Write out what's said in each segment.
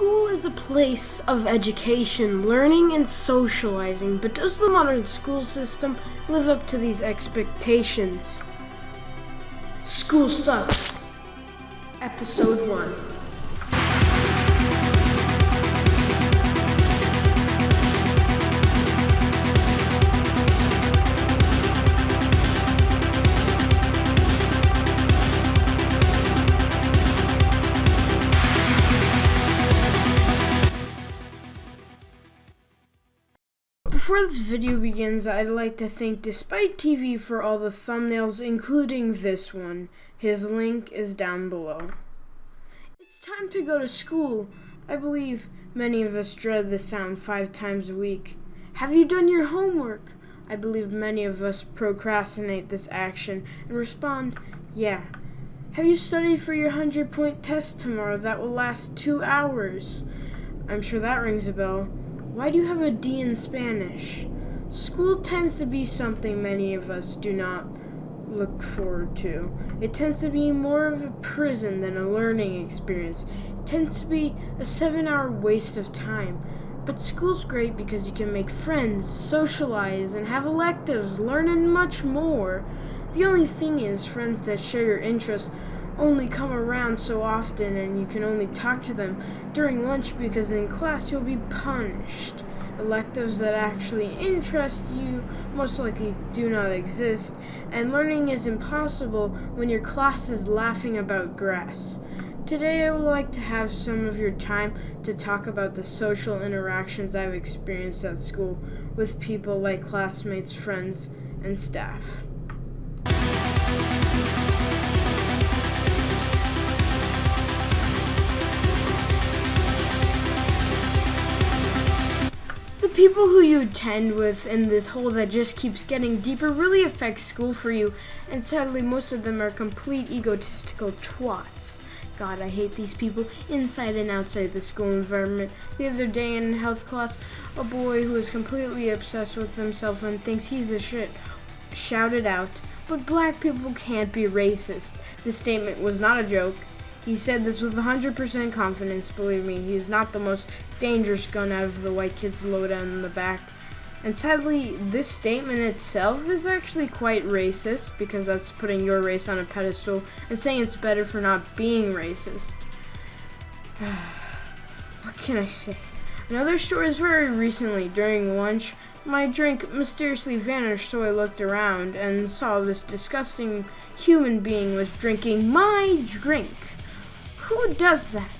School is a place of education, learning, and socializing, but does the modern school system live up to these expectations? School Sucks, Episode 1. Before this video begins, I'd like to thank Despite TV for all the thumbnails, including this one. His link is down below. It's time to go to school. I believe many of us dread the sound 5 times a week. Have you done your homework? I believe many of us procrastinate this action and respond, yeah. Have you studied for your 100-point test tomorrow that will last 2 hours? I'm sure that rings a bell. Why do you have a D in Spanish? School tends to be something many of us do not look forward to. It tends to be more of a prison than a learning experience. It tends to be a 7-hour waste of time. But school's great because you can make friends, socialize, and have electives, learn and much more. The only thing is, friends that share your interests only come around so often, and you can only talk to them during lunch because in class you'll be punished. Electives that actually interest you most likely do not exist, and learning is impossible when your class is laughing about grass. Today I would like to have some of your time to talk about the social interactions I've experienced at school with people like classmates, friends, and staff. The people who you attend with in this hole that just keeps getting deeper really affects school for you, and sadly most of them are complete egotistical twats. God, I hate these people inside and outside the school environment. The other day in health class, a boy who is completely obsessed with himself and thinks he's the shit shouted out, "But black people can't be racist." This statement was not a joke. He said this with 100% confidence. Believe me, he is not the most dangerous gun out of the white kid's loadout in the back. And sadly, this statement itself is actually quite racist, because that's putting your race on a pedestal and saying it's better for not being racist. What can I say? Another story is very recently. During lunch, my drink mysteriously vanished, so I looked around and saw this disgusting human being was drinking my drink. Who does that?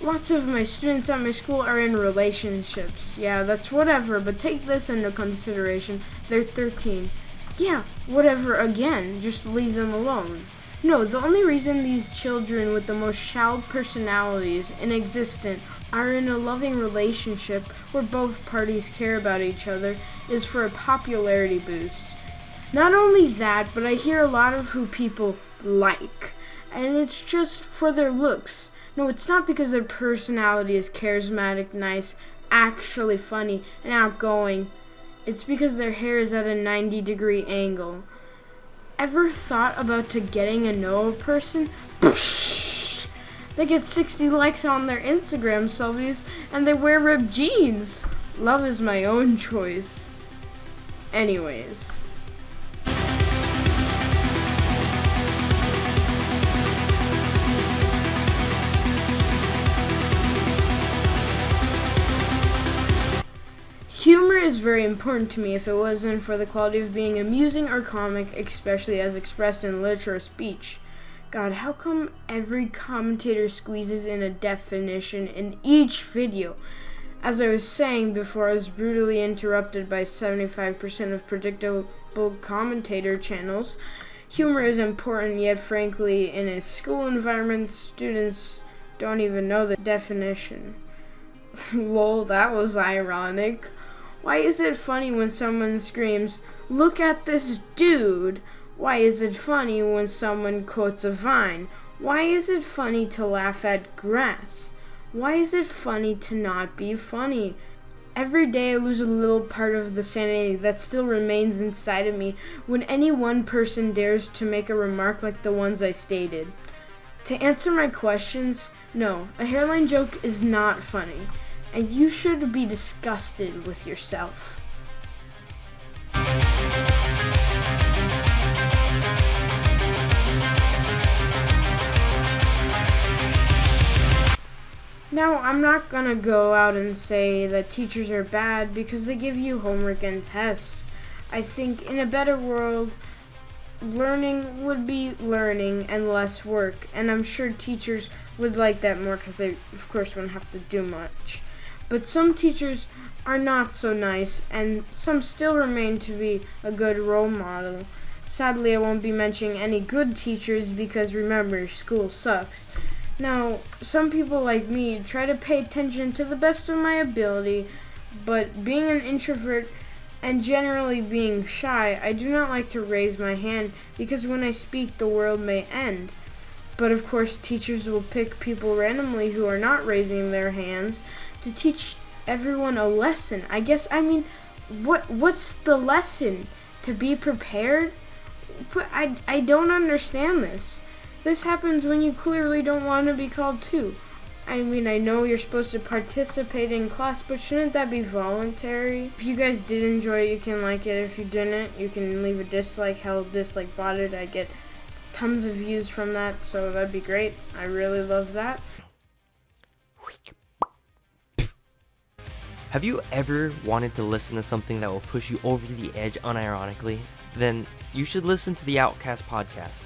Lots of my students at my school are in relationships. Yeah, that's whatever, but take this into consideration. They're 13. Yeah, whatever again. Just leave them alone. No, the only reason these children with the most shallow personalities in existence are in a loving relationship where both parties care about each other is for a popularity boost. Not only that, but I hear a lot of who people like, and it's just for their looks. No, it's not because their personality is charismatic, nice, actually funny, and outgoing. It's because their hair is at a 90-degree angle. Ever thought about getting to know a person? They get 60 likes on their Instagram selfies, and they wear ripped jeans. Love is my own choice. Anyways. Humor is very important to me if it wasn't for the quality of being amusing or comic, especially as expressed in literature or speech. God, how come every commentator squeezes in a definition in each video? As I was saying before, I was brutally interrupted by 75% of predictable commentator channels. Humor is important, yet frankly, in a school environment, students don't even know the definition. Lol, that was ironic. Why is it funny when someone screams, "Look at this dude"? Why is it funny when someone quotes a vine? Why is it funny to laugh at grass? Why is it funny to not be funny? Every day I lose a little part of the sanity that still remains inside of me when any one person dares to make a remark like the ones I stated. To answer my questions, no, a hairline joke is not funny, and you should be disgusted with yourself. Now, I'm not gonna go out and say that teachers are bad because they give you homework and tests. I think in a better world, learning would be learning and less work, and I'm sure teachers would like that more because they, of course, wouldn't have to do much. But some teachers are not so nice, and some still remain to be a good role model. Sadly, I won't be mentioning any good teachers because remember, school sucks. Now, some people like me try to pay attention to the best of my ability, but being an introvert and generally being shy, I do not like to raise my hand because when I speak, the world may end. But of course, teachers will pick people randomly who are not raising their hands to teach everyone a lesson. What's the lesson? To be prepared? I don't understand this. This happens when you clearly don't want to be called to. I know you're supposed to participate in class, but shouldn't that be voluntary? If you guys did enjoy it, you can like it. If you didn't, you can leave a dislike. Hell, dislike bought it. I get tons of views from that, so that'd be great. I really love that. Have you ever wanted to listen to something that will push you over the edge unironically? Then you should listen to the Outcast podcast.